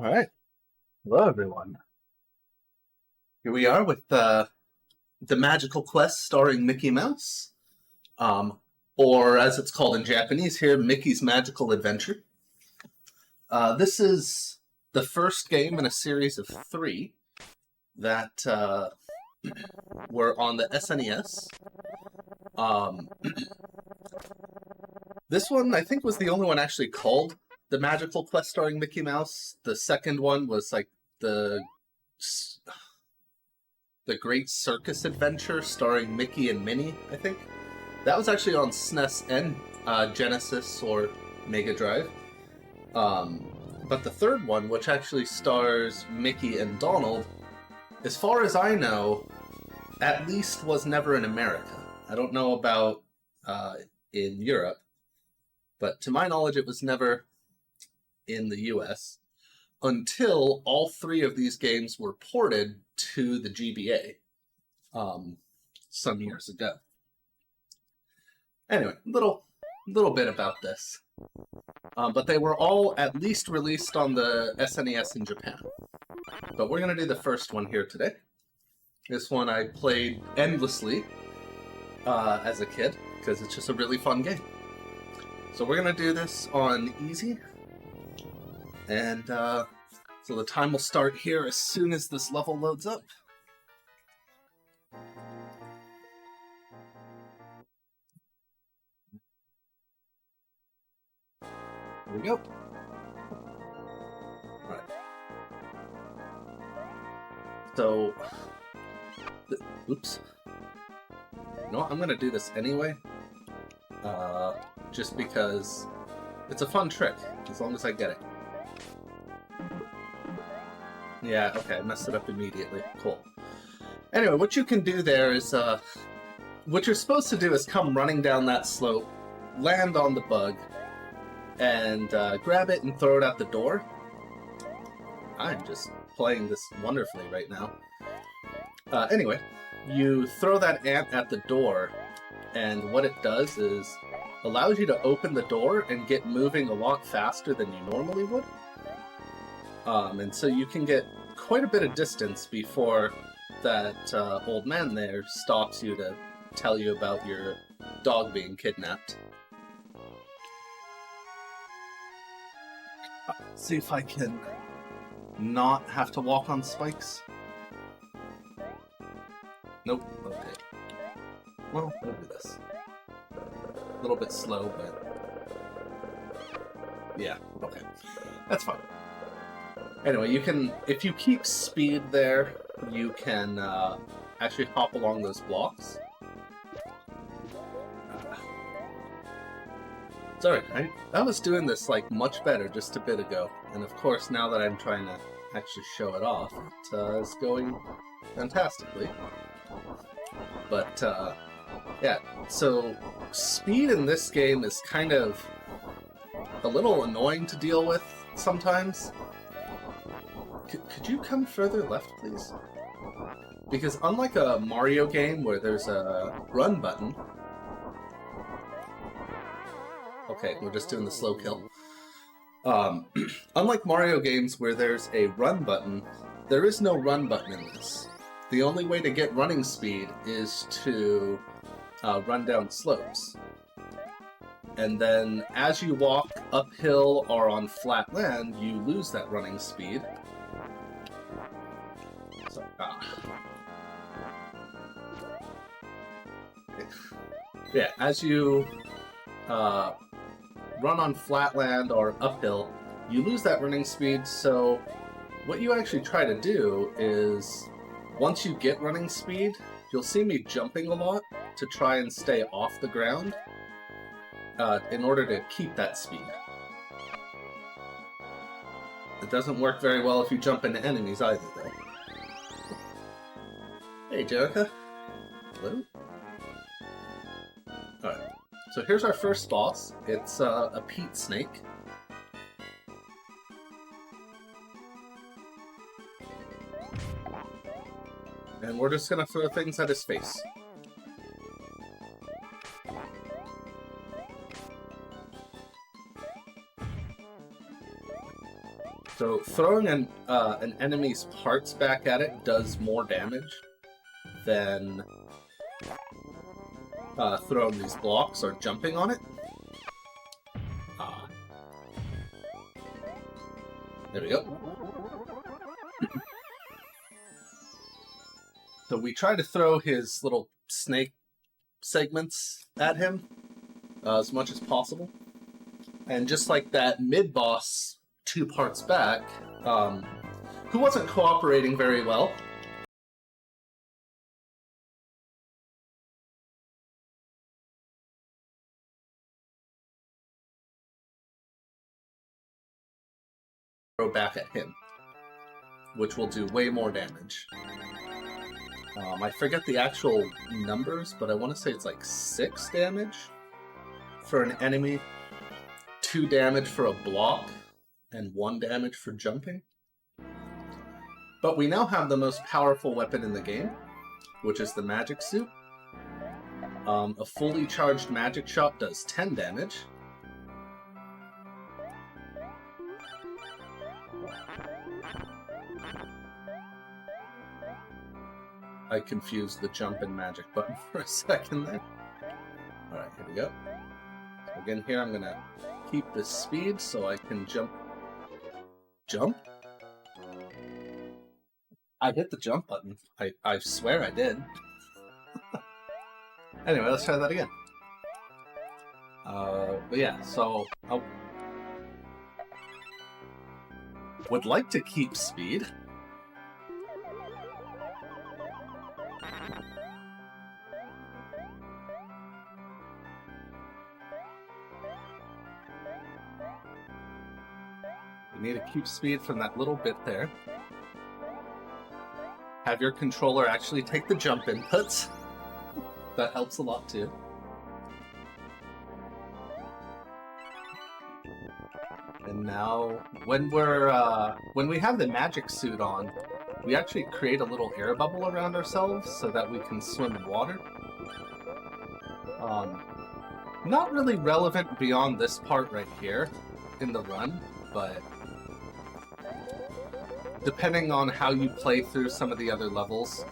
All right. Hello, everyone. Here we are with the Magical Quest starring Mickey Mouse, or as it's called in Japanese here, Mickey's Magical Adventure. This is the first game in a series of 3 that were on the SNES. This one, I think, was the only one actually called The Magical Quest starring Mickey Mouse. The second one was like the Great Circus Adventure starring Mickey and Minnie, I think. That was actually on SNES and Genesis or Mega Drive. But the third one, which actually stars Mickey and Donald, as far as I know, at least was never in America. I don't know about in Europe, but to my knowledge it was never in the US until all 3 of these games were ported to the GBA some years ago. Anyway, little bit about this. But they were all at least released on the SNES in Japan. But we're going to do the first one here today. This one I played endlessly as a kid, because it's just a really fun game. So we're going to do this on easy. And so the time will start here as soon as this level loads up. Here we go. Alright. So, oops. You know what? I'm gonna do this anyway. Just because it's a fun trick, as long as I get it. Yeah, okay, I messed it up immediately. Cool. Anyway, what you can do there is, what you're supposed to do is come running down that slope, land on the bug, and grab it and throw it out the door. I'm just playing this wonderfully right now. Anyway, you throw that ant at the door, and what it does is allows you to open the door and get moving a lot faster than you normally would. And so you can get quite a bit of distance before that old man there stops you to tell you about your dog being kidnapped. See if I can not have to walk on spikes. Nope. Okay. Well, we'll do this. A little bit slow, but yeah, okay. That's fine. Anyway, you can, if you keep speed there, you can actually hop along those blocks. Sorry, I was doing this like much better just a bit ago, and of course now that I'm trying to actually show it off, it is going fantastically. But yeah, so speed in this game is kind of a little annoying to deal with sometimes. Could you come further left, please? Because unlike a Mario game where there's a run button... Okay, we're just doing the slow kill. Unlike Mario games where there's a run button, there is no run button in this. The only way to get running speed is to run down slopes. And then as you walk uphill or on flat land, you lose that running speed. So, yeah, as you run on flat land or uphill, you lose that running speed, so what you actually try to do is, once you get running speed, you'll see me jumping a lot to try and stay off the ground in order to keep that speed. It doesn't work very well if you jump into enemies either, though. Hey, Jerica. Hello? Alright, so here's our first boss. It's a peat snake. And we're just gonna throw things at his face. So So throwing an enemy's parts back at it does more damage than throwing these blocks or jumping on it. There we go. So we try to throw his little snake segments at him as much as possible. And just like that mid-boss 2 parts back, who wasn't cooperating very well, throw back at him, which will do way more damage. I forget the actual numbers, but I want to say it's like 6 damage for an enemy, 2 damage for a block, and 1 damage for jumping. But we now have the most powerful weapon in the game, which is the magic suit. A fully charged magic shot does 10 damage. I confused the jump and magic button for a second there. Alright, here we go. So again, here I'm gonna keep the speed so I can jump. Jump? I hit the jump button. I swear I did. Anyway, let's try that again. But yeah, so I would like to keep speed. You need to keep speed from that little bit there. Have your controller actually take the jump inputs. That helps a lot too. And now, when we have the magic suit on, we actually create a little air bubble around ourselves so that we can swim in water. Not really relevant beyond this part right here in the run, but depending on how you play through some of the other levels,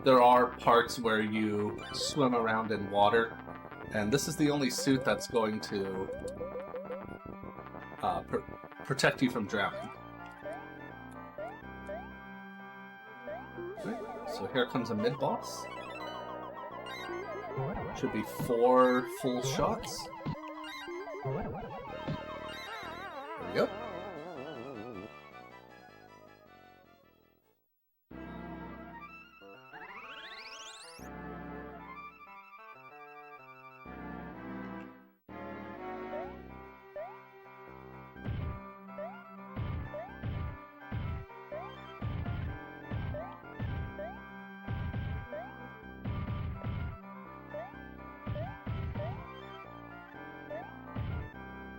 there are parts where you swim around in water, and this is the only suit that's going to protect you from drowning. Okay, so here comes a mid-boss. Should be 4 full shots. There we go.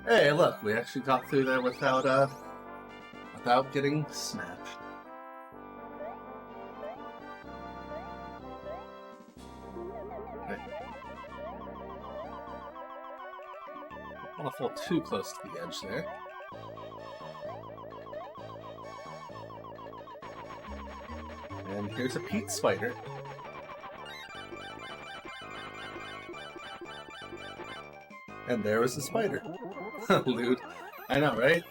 Hey, look, we actually got through there without getting smashed. Okay. I don't want to fall too close to the edge there. And here's a peat spider. And there was the spider. Lewd. I know, right?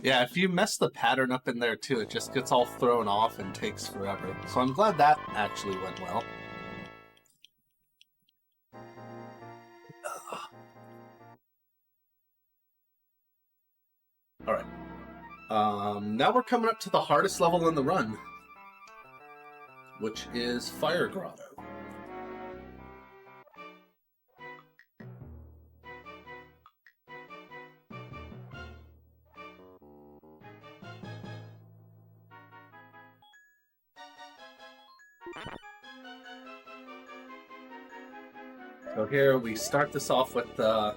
Yeah, if you mess the pattern up in there too, it just gets all thrown off and takes forever. So I'm glad that actually went well. Alright. Now we're coming up to the hardest level in the run, which is Fire Grotto. So here we start this off with the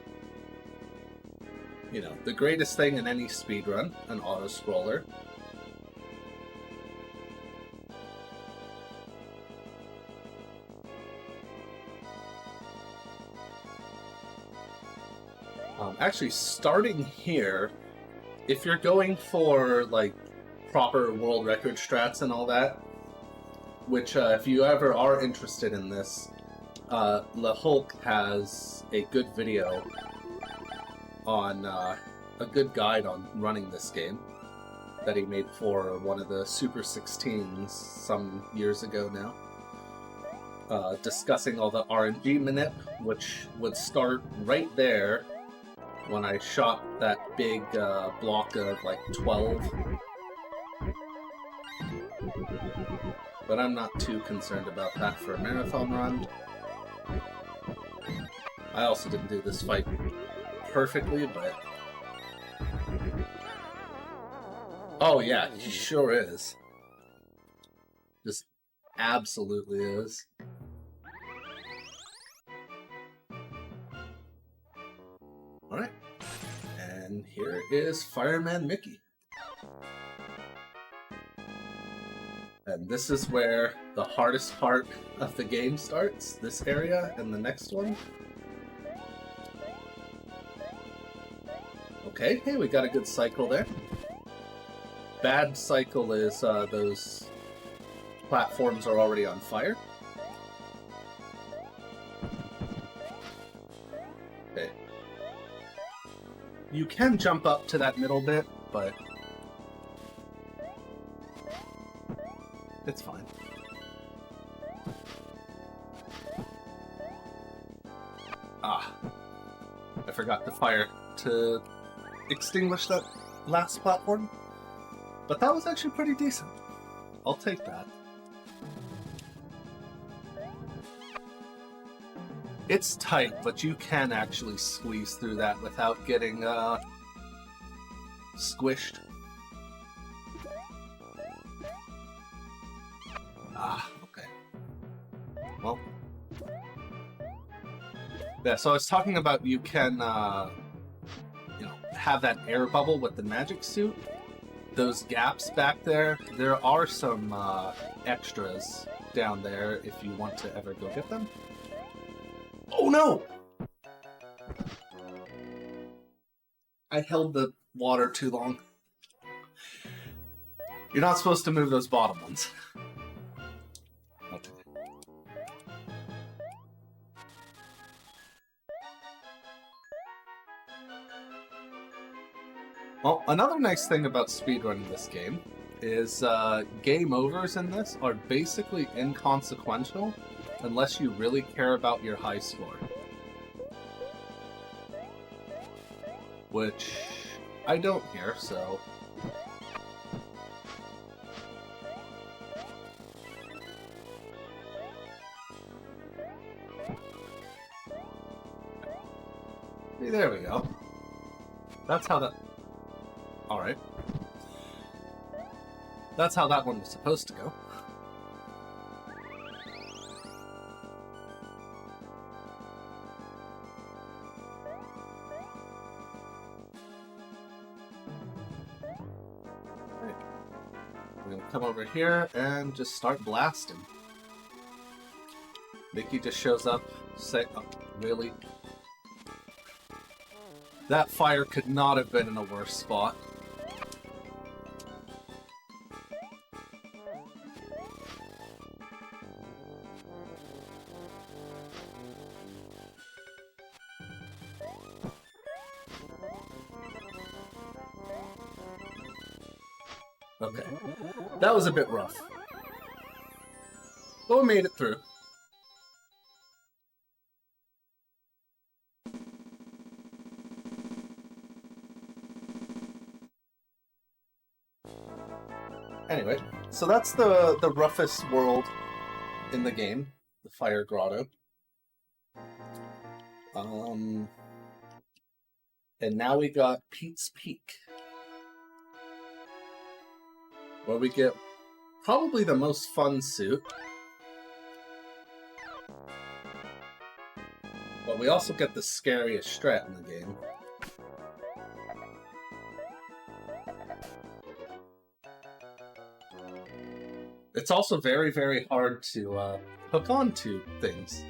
greatest thing in any speedrun, an auto-scroller. Actually, starting here, if you're going for, like, proper world record strats and all that, which, if you ever are interested in this, Le Hulk has a good video on, a good guide on running this game that he made for one of the Super 16s some years ago now. Discussing all the RNG manip, which would start right there when I shot that big block of like 12. But I'm not too concerned about that for a marathon run. I also didn't do this fight perfectly, but... Oh yeah, he sure is. Just absolutely is. Alright. And here is Fireman Mickey. And this is where the hardest part of the game starts, this area and the next one. Okay, hey, we got a good cycle there. Bad cycle is those platforms are already on fire. Okay. You can jump up to that middle bit, but it's fine. Ah. I forgot the fire to extinguish that last platform. But that was actually pretty decent. I'll take that. It's tight, but you can actually squeeze through that without getting squished. Ah, okay. Well. Yeah, so I was talking about you can, you know, have that air bubble with the magic suit. Those gaps back there, there are some extras down there if you want to ever go get them. Oh no! I held the water too long. You're not supposed to move those bottom ones. Okay. Well, another nice thing about speedrunning this game is game overs in this are basically inconsequential unless you really care about your high score. Which I don't here, so... See, there we go. That's how that... Alright. That's how that one was supposed to go. Right. We're gonna come over here and just start blasting. Mickey just shows up, say, oh, really? That fire could not have been in a worse spot. Okay. That was a bit rough. But we made it through. Anyway, so that's the roughest world in the game, the Fire Grotto. And now we got Pete's Peak, where we get probably the most fun suit. But we also get the scariest strat in the game. It's also very, very hard to hook on to things.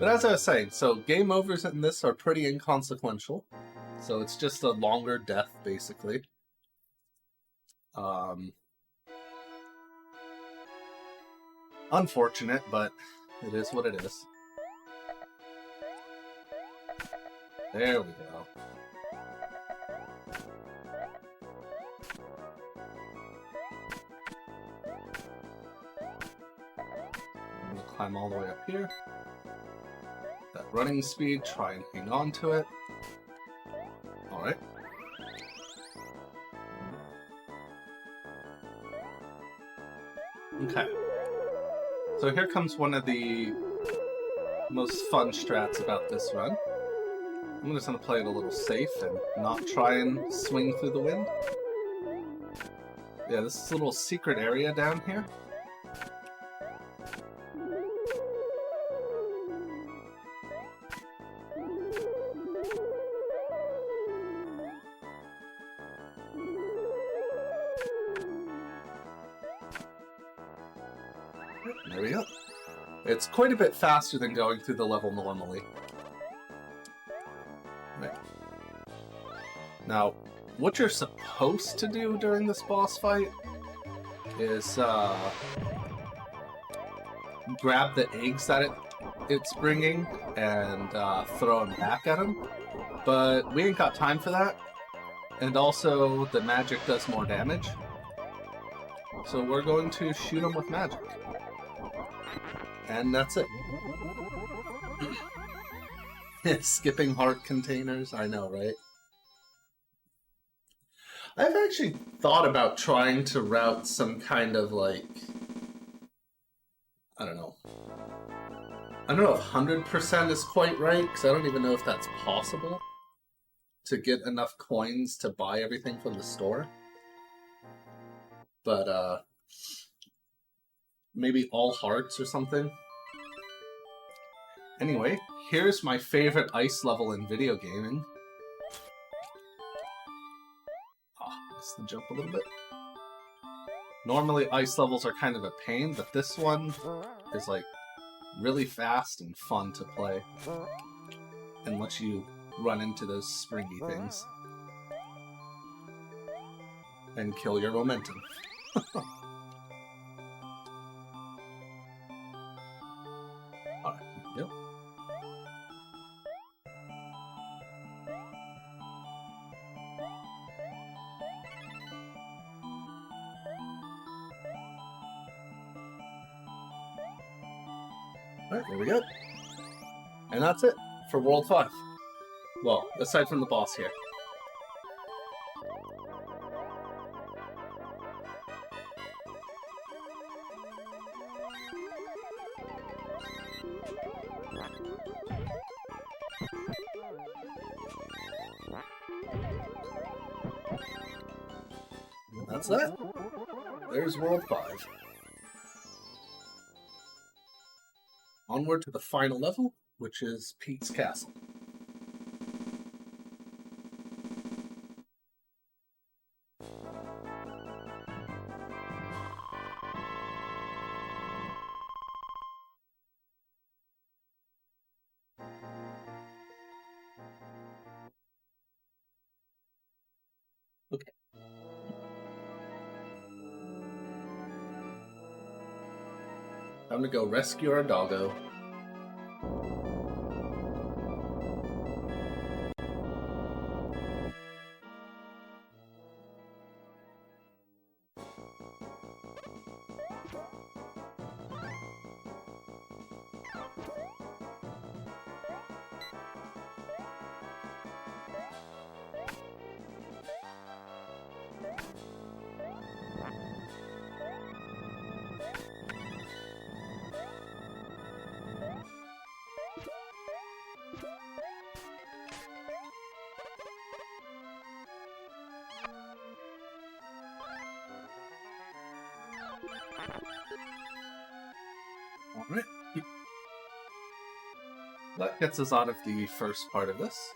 But as I was saying, so game overs in this are pretty inconsequential. So it's just a longer death, basically. Unfortunate, but it is what it is. There we go. I'm gonna climb all the way up here. That running speed, try and hang on to it. Alright. Okay. So here comes one of the most fun strats about this run. I'm just going to play it a little safe and not try and swing through the wind. Yeah, this is a little secret area down here. There we go. It's quite a bit faster than going through the level normally. Right. Now, what you're supposed to do during this boss fight is grab the eggs that it's bringing and throw them back at him. But we ain't got time for that. And also, the magic does more damage. So we're going to shoot him with magic. And that's it. Skipping heart containers, I know, right? I've actually thought about trying to route some kind of like, I don't know if 100% is quite right, because I don't even know if that's possible to get enough coins to buy everything from the store. But maybe all hearts or something. Anyway, here's my favorite ice level in video gaming. Missed the jump a little bit. Normally ice levels are kind of a pain, but this one is like really fast and fun to play. Unless you run into those springy things. And kill your momentum. Alright, yep. Alright, there we go. And that's it for World 5. Well, aside from the boss here. And that's that. There's World 5. Onward to the final level, which is Pete's Castle. Okay. Time to go rescue our doggo. Alright. That gets us out of the first part of this.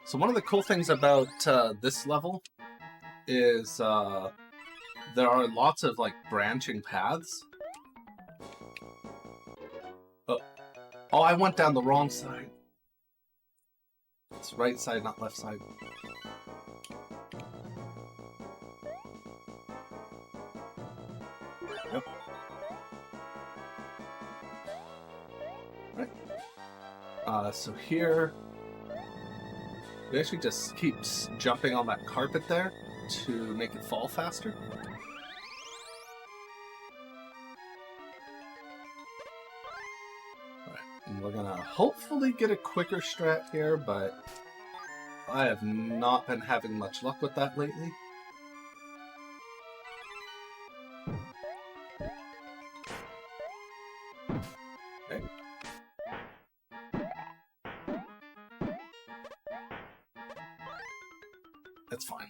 So one of the cool things about this level is there are lots of like branching paths. Oh, Oh, I went down the wrong side. It's right side, not left side. Yep. Right. So here, it actually just keeps jumping on that carpet there to make it fall faster. And we're gonna hopefully get a quicker strat here, but I have not been having much luck with that lately. Okay. That's fine.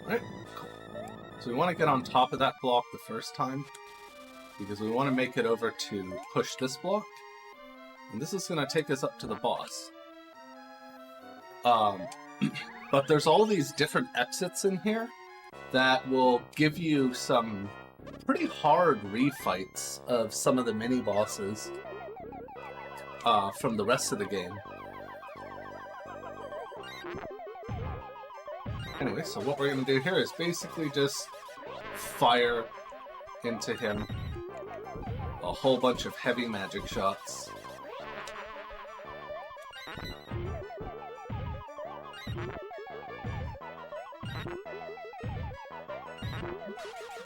Alright, cool. So we want to get on top of that block the first time, because we want to make it over to push this block. And this is going to take us up to the boss. But there's all these different exits in here that will give you some pretty hard refights of some of the mini-bosses from the rest of the game. Anyway, so what we're going to do here is basically just fire into him a whole bunch of heavy magic shots.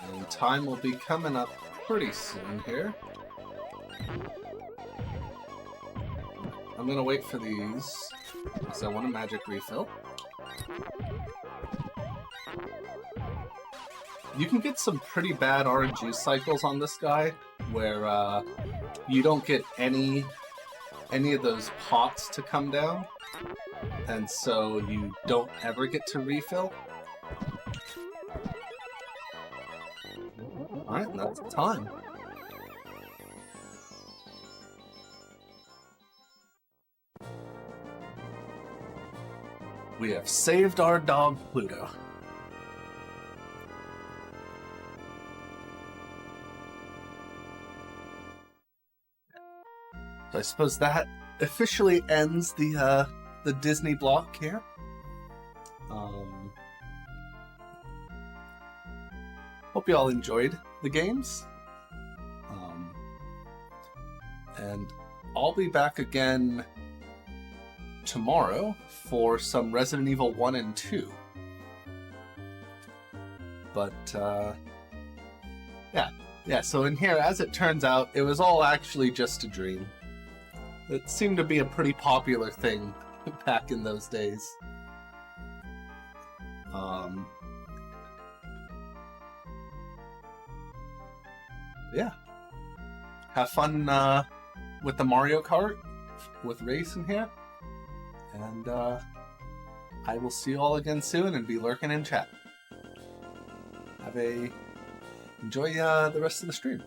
And time will be coming up pretty soon here. I'm going to wait for these, because I want a magic refill. You can get some pretty bad RNG cycles on this guy, where you don't get any of those pots to come down, and so you don't ever get to refill. Alright, that's the time. We have saved our dog, Pluto. So I suppose that officially ends the Disney block here. Hope you all enjoyed the games. And I'll be back again tomorrow for some Resident Evil 1 and 2. But, yeah, so in here, as it turns out, it was all actually just a dream. It seemed to be a pretty popular thing back in those days. Yeah. Have fun with the Mario Kart, with Race in here. And I will see you all again soon and be lurking in chat. Enjoy the rest of the stream.